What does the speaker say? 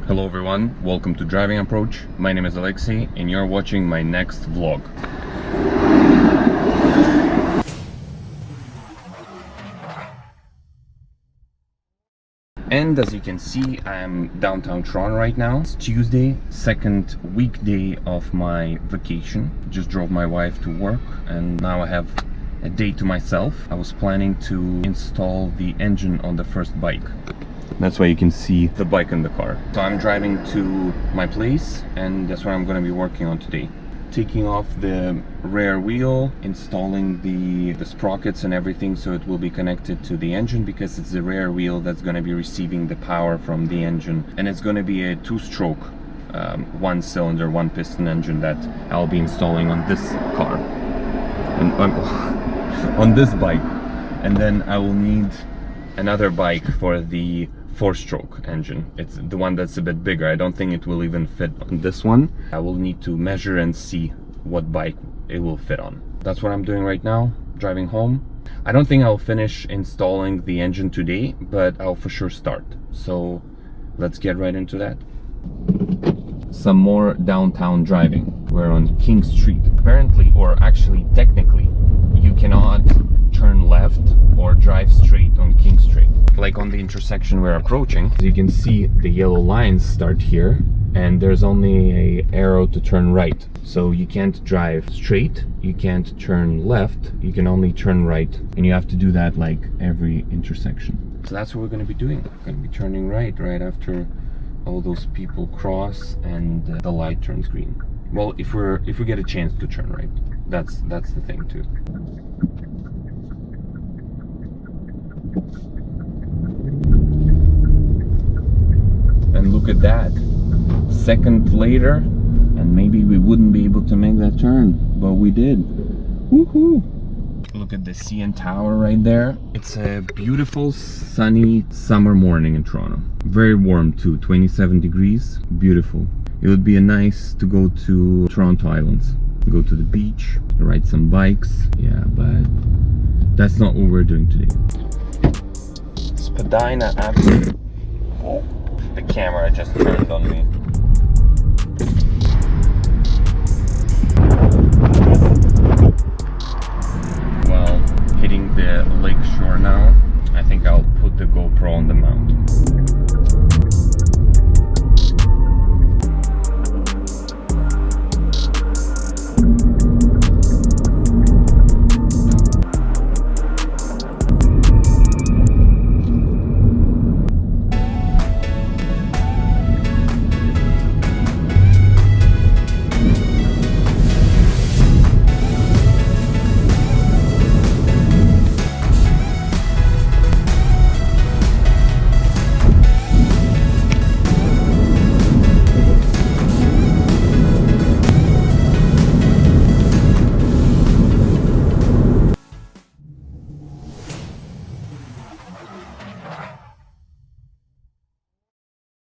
Hello everyone, welcome to Driving Approach. My name is Alexei and you're watching my next vlog. And as you can see, I'm downtown Toronto right now. It's Tuesday, second weekday of my vacation. Just drove my wife to work and now I have a day to myself. I was planning to install the engine on the first bike. That's why you can see the bike in the car. So I'm driving to my place and that's what I'm going to be working on today. Taking off the rear wheel, installing the sprockets and everything so it will be connected to the engine, because it's the rear wheel that's going to be receiving the power from the engine. And it's going to be a two-stroke, one cylinder, one piston engine that I'll be installing on this car. And on this bike. And then I will need another bike for the four-stroke engine. It's the one that's a bit bigger. I don't think it will even fit on this one. I will need to measure and see what bike it will fit on. That's what I'm doing right now, driving home. I don't think I'll finish installing the engine today, but I'll for sure start. So let's get right into that. Some more downtown driving. We're on King Street. Apparently, or actually technically, you cannot turn left or drive straight on King Street. Like on the intersection we're approaching, as you can see, the yellow lines start here and there's only an arrow to turn right. So you can't drive straight, you can't turn left, you can only turn right. And you have to do that like every intersection. So that's what we're going to be doing. We're going to be turning right after all those people cross and the light turns green. Well, if we get a chance to turn right, that's the thing too. And look at that, second later, and maybe we wouldn't be able to make that turn, but we did. Woohoo! Look at the CN Tower right there. It's a beautiful sunny summer morning in Toronto. Very warm too, 27 degrees, beautiful. It would be nice to go to Toronto Islands, go to the beach, ride some bikes, yeah, but that's not what we're doing today. Spadina Avenue. Oh, the camera just turned on me. Well, hitting the lake shore now. I think I'll put the GoPro on the mount.